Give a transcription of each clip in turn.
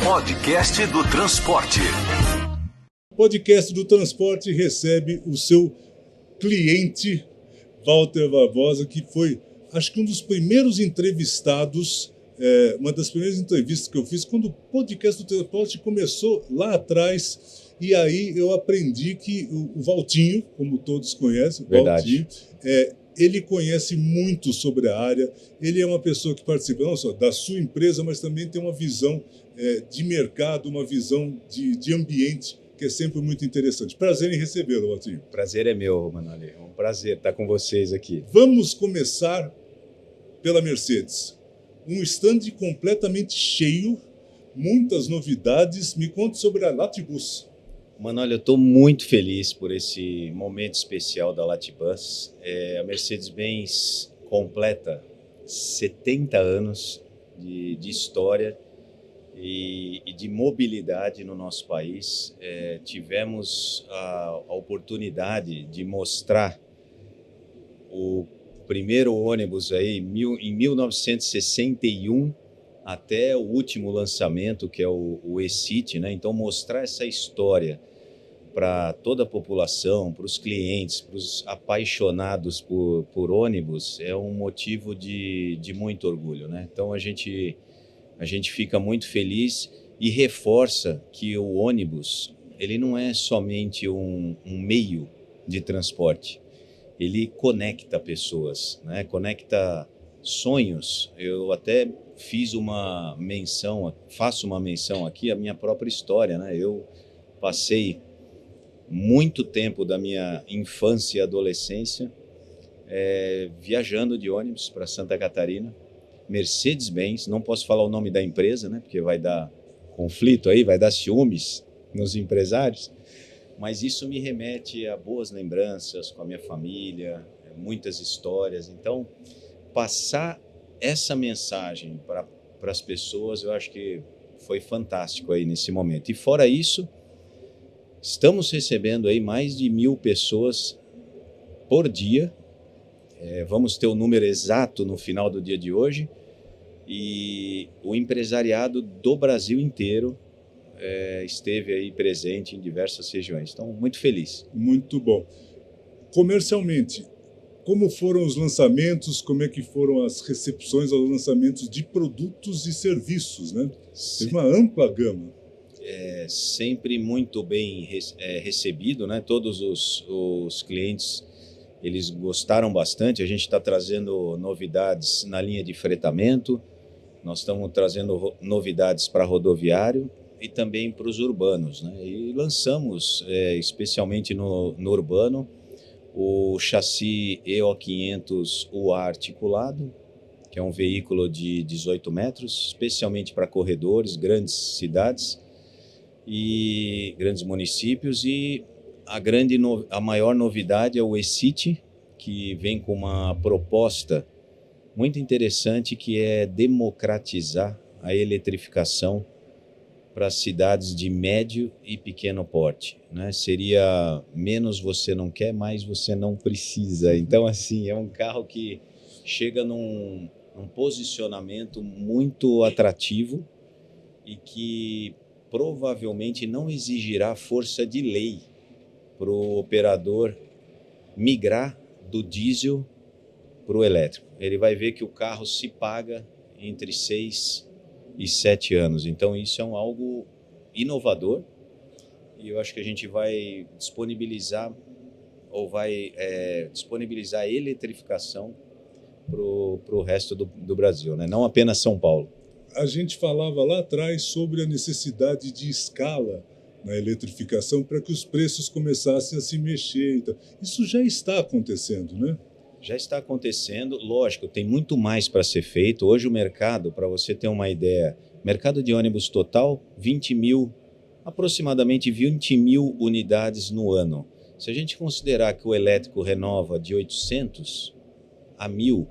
Podcast do Transporte. O podcast do Transporte recebe o seu cliente, Walter Barbosa, que foi, acho que um dos primeiros entrevistados, uma das primeiras entrevistas que eu fiz, quando o podcast do Transporte começou lá atrás. E aí eu aprendi que o Valtinho, como todos conhecem, Verdade. Valtinho, ele conhece muito sobre a área, ele é uma pessoa que participa não só da sua empresa, mas também tem uma visão de mercado, uma visão de ambiente, que é sempre muito interessante. Prazer em recebê-lo, Valtinho. Prazer é meu, Manoli. É um prazer estar com vocês aqui. Vamos começar pela Mercedes. Um stand completamente cheio, muitas novidades. Me conte sobre a Latibus. Manoli, eu estou muito feliz por esse momento especial da Latibus. A Mercedes-Benz completa 70 anos de história e de mobilidade no nosso país. Tivemos a oportunidade de mostrar o primeiro ônibus aí em 1961 até o último lançamento, que é o E-City, né? Então, mostrar essa história para toda a população, para os clientes, para os apaixonados por ônibus, é um motivo de muito orgulho, né? Então, a gente fica muito feliz e reforça que o ônibus, ele não é somente um meio de transporte, ele conecta pessoas, né? Conecta sonhos. Eu até faço uma menção aqui à minha própria história, né? Eu passei muito tempo da minha infância e adolescência viajando de ônibus para Santa Catarina, Mercedes-Benz, não posso falar o nome da empresa, né? Porque vai dar conflito aí, vai dar ciúmes nos empresários, mas isso me remete a boas lembranças com a minha família, muitas histórias. Então, passar essa mensagem para as pessoas, eu acho que foi fantástico aí nesse momento. E fora isso, estamos recebendo aí mais de 1.000 pessoas por dia. Vamos ter o número exato no final do dia de hoje. E o empresariado do Brasil inteiro esteve aí presente em diversas regiões. Então, muito feliz. Muito bom. Comercialmente, como foram os lançamentos, como é que foram as recepções aos lançamentos de produtos e serviços, né? Teve uma ampla gama. Sempre muito bem recebido, né? Todos os clientes, eles gostaram bastante. A gente está trazendo novidades na linha de fretamento, nós estamos trazendo novidades para rodoviário e também para os urbanos, né? E lançamos, especialmente no urbano, o chassi EO500 UA articulado, que é um veículo de 18 metros, especialmente para corredores, grandes cidades e grandes municípios. E a maior novidade é o E-City, que vem com uma proposta muito interessante, que é democratizar a eletrificação para cidades de médio e pequeno porte, né? Seria menos você não quer, mais você não precisa. Então, assim, é um carro que chega num posicionamento muito atrativo e que provavelmente não exigirá força de lei para o operador migrar do diesel para o elétrico. Ele vai ver que o carro se paga entre 6 e 7 anos. Então, isso é algo inovador e eu acho que a gente vai disponibilizar a eletrificação para o resto do Brasil, né? Não apenas São Paulo. A gente falava lá atrás sobre a necessidade de escala na eletrificação para que os preços começassem a se mexer. Então, isso já está acontecendo, né? Já está acontecendo, lógico, tem muito mais para ser feito. Hoje o mercado, para você ter uma ideia, mercado de ônibus total, aproximadamente 20 mil unidades no ano. Se a gente considerar que o elétrico renova de 800 a 1.000,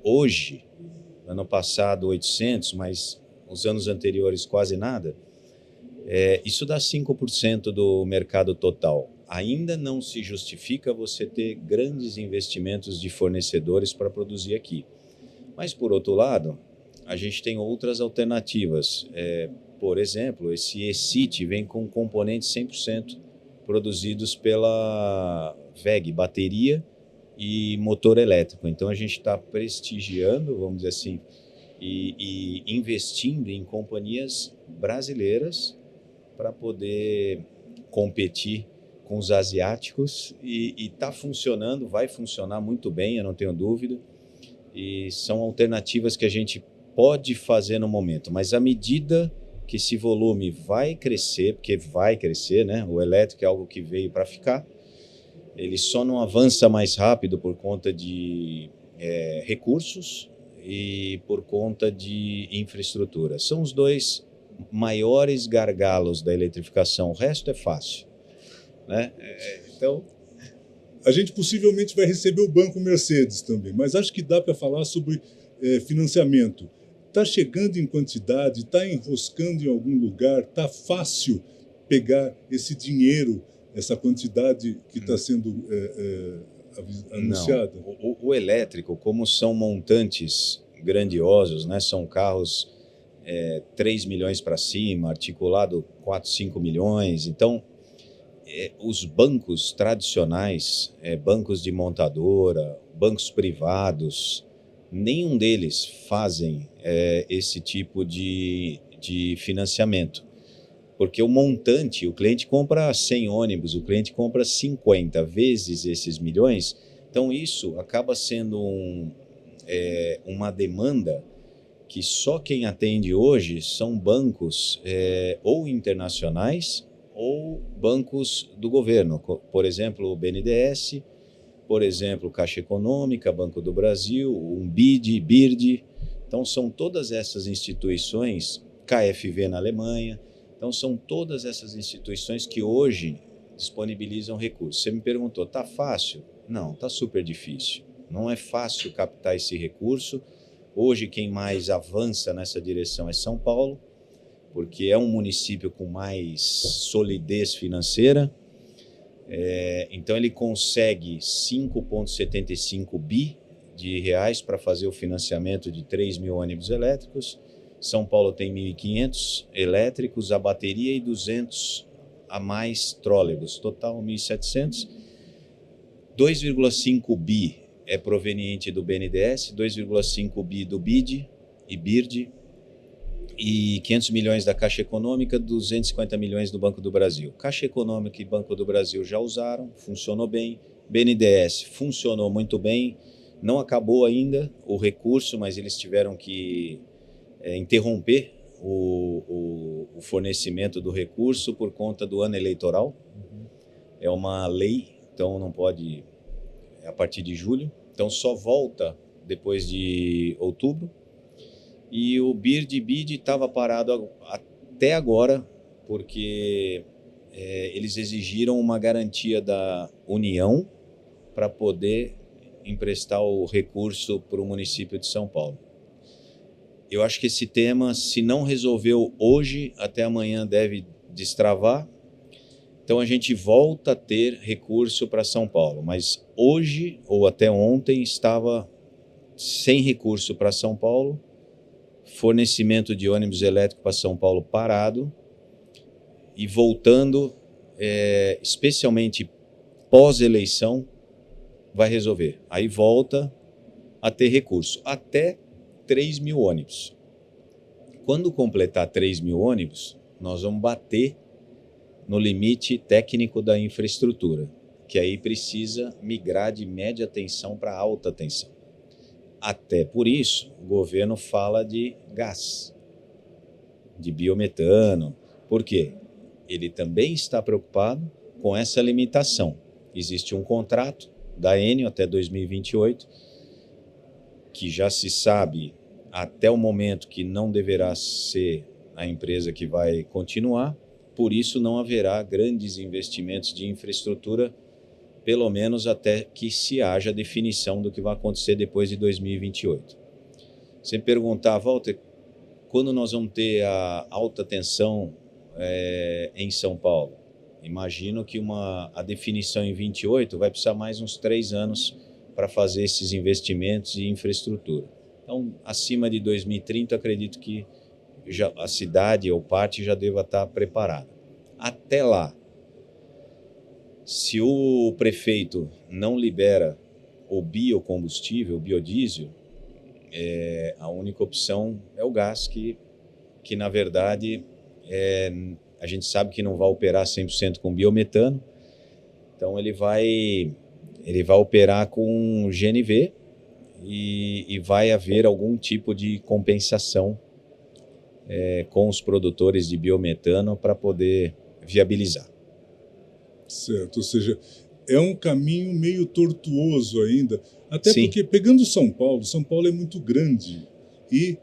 hoje, ano passado 800, mas os anos anteriores quase nada, isso dá 5% do mercado total. Ainda não se justifica você ter grandes investimentos de fornecedores para produzir aqui. Mas, por outro lado, a gente tem outras alternativas. por exemplo, esse e-City vem com componentes 100% produzidos pela WEG, bateria e motor elétrico. Então a gente está prestigiando, vamos dizer assim, e investindo em companhias brasileiras para poder competir com os asiáticos e está funcionando, vai funcionar muito bem, eu não tenho dúvida, e são alternativas que a gente pode fazer no momento, mas à medida que esse volume vai crescer, porque vai crescer, né? O elétrico é algo que veio para ficar, ele só não avança mais rápido por conta de recursos e por conta de infraestrutura. São os dois maiores gargalos da eletrificação, o resto é fácil, né? Então, a gente possivelmente vai receber o Banco Mercedes também, mas acho que dá para falar sobre financiamento. Está chegando em quantidade, está enroscando em algum lugar, está fácil pegar esse dinheiro, essa quantidade que está sendo anunciada? Não. O elétrico, como são montantes grandiosos, né? São carros 3 milhões para cima, articulado 4, 5 milhões. Então, os bancos tradicionais, bancos de montadora, bancos privados, nenhum deles fazem esse tipo de financiamento. Porque o montante, o cliente compra 100 ônibus, o cliente compra 50 vezes esses milhões. Então, isso acaba sendo uma demanda que só quem atende hoje são bancos ou internacionais ou bancos do governo. Por exemplo, o BNDES, por exemplo, Caixa Econômica, Banco do Brasil, o BIRD. Então, são todas essas instituições, KfW na Alemanha. Então, são todas essas instituições que hoje disponibilizam recursos. Você me perguntou, está fácil? Não, está super difícil. Não é fácil captar esse recurso. Hoje, quem mais avança nessa direção é São Paulo, porque é um município com mais solidez financeira. Então, ele consegue 5,75 bi de reais para fazer o financiamento de 3 mil ônibus elétricos. São Paulo tem 1.500 elétricos, a bateria e 200 a mais trólebus, total 1.700. 2,5 bi é proveniente do BNDES, 2,5 bi do BID e BIRD, e 500 milhões da Caixa Econômica, 250 milhões do Banco do Brasil. Caixa Econômica e Banco do Brasil já usaram, funcionou bem. BNDES funcionou muito bem, não acabou ainda o recurso, mas eles tiveram que interromper o fornecimento do recurso por conta do ano eleitoral. É uma lei, então não pode, a partir de julho, então só volta depois de outubro. E o BIRD e BID estava parado até agora, porque eles exigiram uma garantia da União para poder emprestar o recurso para o município de São Paulo. Eu acho que esse tema, se não resolveu hoje, até amanhã deve destravar. Então a gente volta a ter recurso para São Paulo, mas hoje ou até ontem estava sem recurso para São Paulo, fornecimento de ônibus elétrico para São Paulo parado e voltando, especialmente pós-eleição, vai resolver. Aí volta a ter recurso, até 3 mil ônibus. Quando completar 3 mil ônibus, nós vamos bater no limite técnico da infraestrutura, que aí precisa migrar de média tensão para alta tensão. Até por isso, o governo fala de gás, de biometano. Por quê? Ele também está preocupado com essa limitação. Existe um contrato da Enel até 2028, que já se sabe até o momento que não deverá ser a empresa que vai continuar, por isso não haverá grandes investimentos de infraestrutura, pelo menos até que se haja definição do que vai acontecer depois de 2028. Você me perguntar, Walter, quando nós vamos ter a alta tensão em São Paulo? Imagino que a definição em 28 vai precisar mais uns 3 anos para fazer esses investimentos de infraestrutura. Então, acima de 2030, acredito que a cidade ou parte já deva estar preparada. Até lá, se o prefeito não libera o biocombustível, o biodiesel, a única opção é o gás, que na verdade a gente sabe que não vai operar 100% com biometano, então ele vai operar com GNV e vai haver algum tipo de compensação com os produtores de biometano para poder viabilizar. Certo, ou seja, é um caminho meio tortuoso ainda, até Sim. porque, pegando São Paulo é muito grande e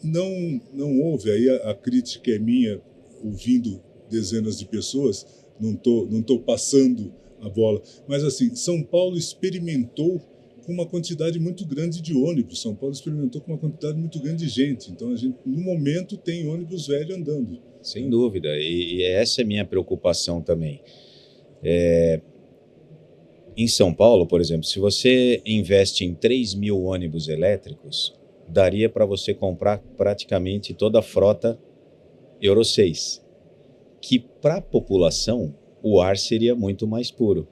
não houve, aí a crítica é minha, ouvindo dezenas de pessoas, não tô passando a bola, mas assim, São Paulo experimentou com uma quantidade muito grande de ônibus, São Paulo experimentou com uma quantidade muito grande de gente, então a gente, no momento, tem ônibus velho andando. Sem dúvida, e essa é a minha preocupação também. Em São Paulo, por exemplo, se você investe em 3.000 ônibus elétricos, daria para você comprar praticamente toda a frota Euro 6, que para a população o ar seria muito mais puro.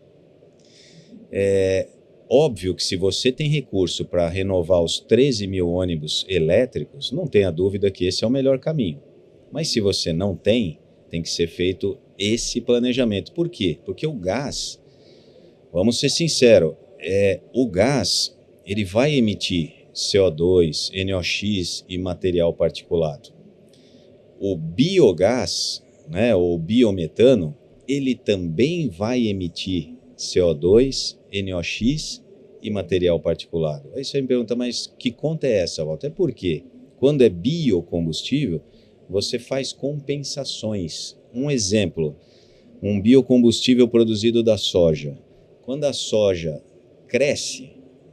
Óbvio que se você tem recurso para renovar os 13.000 ônibus elétricos, não tenha dúvida que esse é o melhor caminho. Mas se você não tem que ser feito esse planejamento. Por quê? Porque o gás, vamos ser sinceros, o gás ele vai emitir CO2, NOx e material particulado. O biogás, né, o biometano, ele também vai emitir CO2, NOx e material particulado. Aí você me pergunta, mas que conta é essa, Walter? É porque quando é biocombustível, você faz compensações. Um exemplo, um biocombustível produzido da soja. Quando a soja cresce,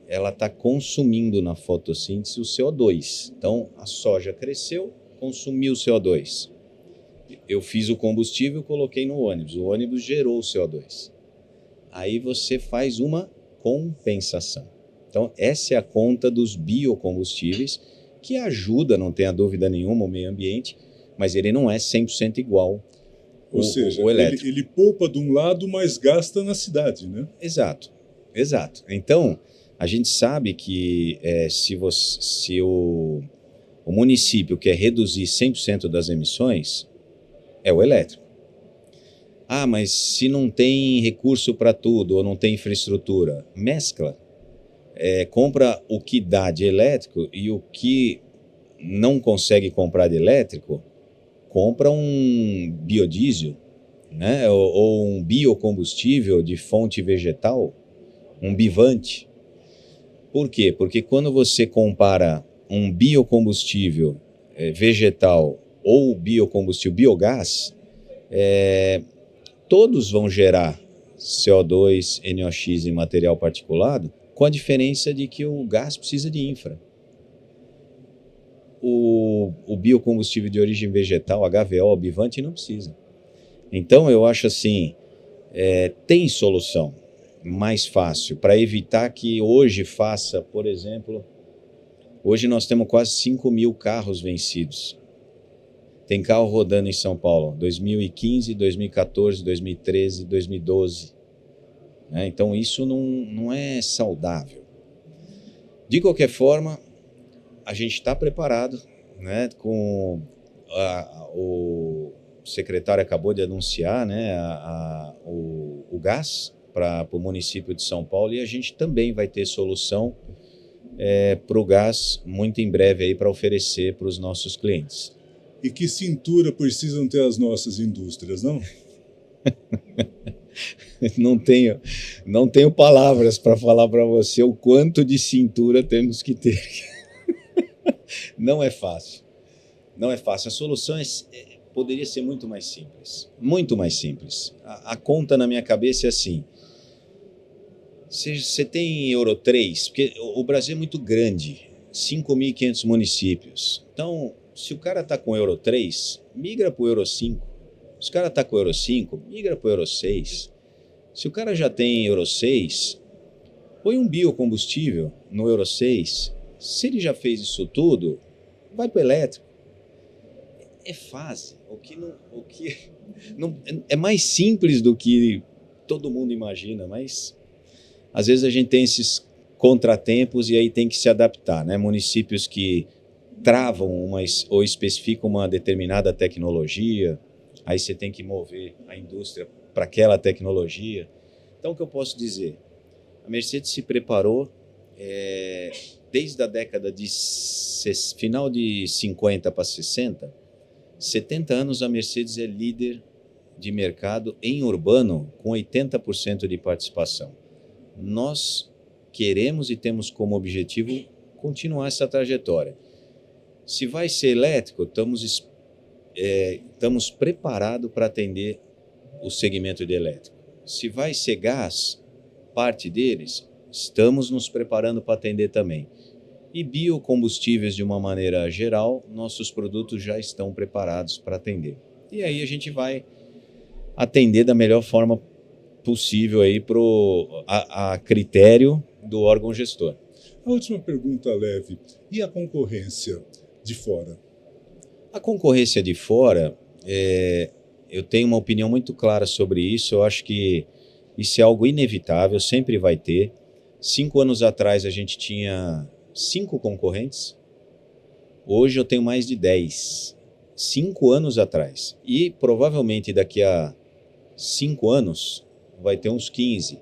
ela está consumindo na fotossíntese o CO2. Então, a soja cresceu, consumiu CO2. Eu fiz o combustível, coloquei no ônibus. O ônibus gerou o CO2. Aí você faz uma compensação. Então, essa é a conta dos biocombustíveis, que ajuda, não tenha dúvida nenhuma, o meio ambiente, mas ele não é 100% igual Ou seja, o elétrico. Ele poupa de um lado, mas gasta na cidade, né? Exato. Então, a gente sabe que se o município quer reduzir 100% das emissões, é o elétrico. Ah, mas se não tem recurso para tudo ou não tem infraestrutura, mescla. Compra o que dá de elétrico e o que não consegue comprar de elétrico, compra um biodiesel, né? ou um biocombustível de fonte vegetal, um bivante. Por quê? Porque quando você compara um biocombustível vegetal ou biocombustível biogás, todos vão gerar CO2, NOx e material particulado, com a diferença de que o gás precisa de infra. O biocombustível de origem vegetal, HVO, bivante, não precisa. Então, eu acho assim, tem solução mais fácil para evitar que hoje faça, por exemplo, hoje nós temos quase 5.000 carros vencidos. Tem carro rodando em São Paulo, 2015, 2014, 2013, 2012. Então, isso não é saudável. De qualquer forma, a gente está preparado, né? O secretário acabou de anunciar, né, o gás para o município de São Paulo, e a gente também vai ter solução para o gás muito em breve para oferecer para os nossos clientes. E que cintura precisam ter as nossas indústrias, não? Não tenho palavras para falar para você o quanto de cintura temos que ter. Não é fácil. A solução poderia ser muito mais simples. Muito mais simples. A conta na minha cabeça é assim. Você tem Euro 3, porque o Brasil é muito grande, 5.500 municípios. Então, se o cara está com Euro 3, migra para o Euro 5. Se o cara está com Euro 5, migra para o Euro 6. Se o cara já tem Euro 6, põe um biocombustível no Euro 6. Se ele já fez isso tudo, vai para o elétrico. é fase. É mais simples do que todo mundo imagina, mas às vezes a gente tem esses contratempos e aí tem que se adaptar, né? Municípios que travam ou especificam uma determinada tecnologia, aí você tem que mover a indústria para aquela tecnologia. Então, o que eu posso dizer? A Mercedes se preparou desde a década de final de 50 para 60, 70 anos a Mercedes é líder de mercado em urbano com 80% de participação. Nós queremos e temos como objetivo continuar essa trajetória. Se vai ser elétrico, estamos preparados para atender o segmento de elétrico. Se vai ser gás, parte deles, estamos nos preparando para atender também. E biocombustíveis, de uma maneira geral, nossos produtos já estão preparados para atender. E aí a gente vai atender da melhor forma possível aí a critério do órgão gestor. A última pergunta leve. E a concorrência de fora? A concorrência de fora, eu tenho uma opinião muito clara sobre isso. Eu acho que isso é algo inevitável, sempre vai ter. 5 anos atrás a gente tinha 5 concorrentes. Hoje eu tenho mais de 10. 5 anos atrás. E provavelmente daqui a 5 anos vai ter uns 15.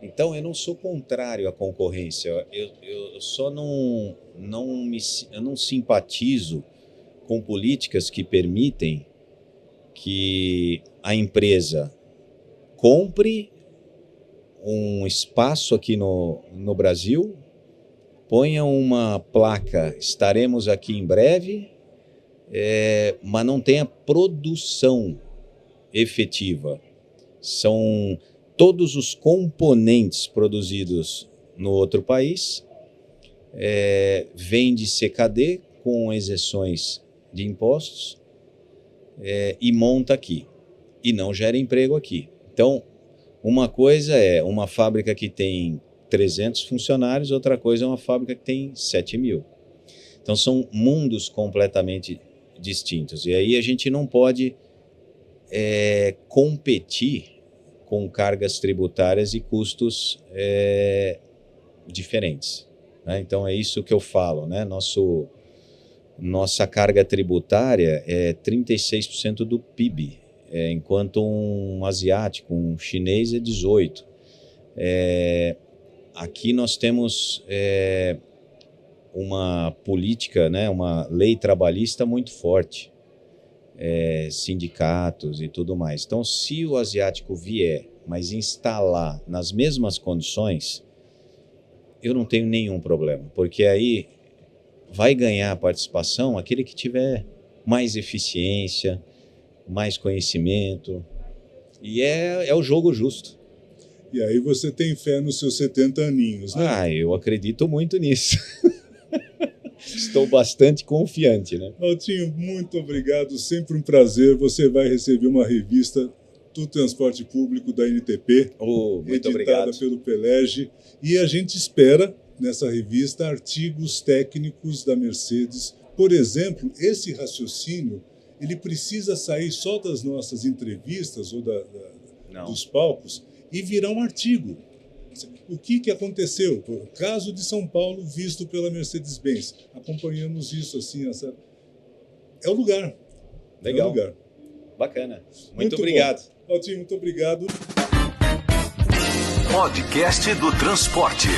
Então eu não sou contrário à concorrência. Eu só não simpatizo com políticas que permitem que a empresa compre um espaço aqui no Brasil, ponha uma placa, estaremos aqui em breve, mas não tenha produção efetiva. São todos os componentes produzidos no outro país, vem de CKD, com exceções de impostos, e monta aqui, e não gera emprego aqui. Então, uma coisa é uma fábrica que tem 300 funcionários, outra coisa é uma fábrica que tem 7.000. Então, são mundos completamente distintos. E aí a gente não pode competir com cargas tributárias e custos diferentes, né? Então, é isso que eu falo, né? Nossa carga tributária é 36% do PIB, enquanto um asiático, um chinês é 18%. Aqui nós temos uma política, né, uma lei trabalhista muito forte, sindicatos e tudo mais. Então, se o asiático vier, mas instalar nas mesmas condições, eu não tenho nenhum problema, porque aí vai ganhar a participação aquele que tiver mais eficiência, mais conhecimento, e é o jogo justo. E aí você tem fé nos seus 70 aninhos, né? Eu acredito muito nisso. Estou bastante confiante, né? Altinho, muito obrigado, sempre um prazer. Você vai receber uma revista do transporte público da NTP, muito editada obrigado. pelo Pelege, e a gente espera nessa revista artigos técnicos da Mercedes. Por exemplo, esse raciocínio, ele precisa sair só das nossas entrevistas ou dos palcos e virar um artigo. O que aconteceu? O caso de São Paulo visto pela Mercedes-Benz. Acompanhamos isso assim. É o lugar. Legal. É o lugar. Bacana. Muito obrigado. Altinho, muito obrigado. Podcast do Transporte.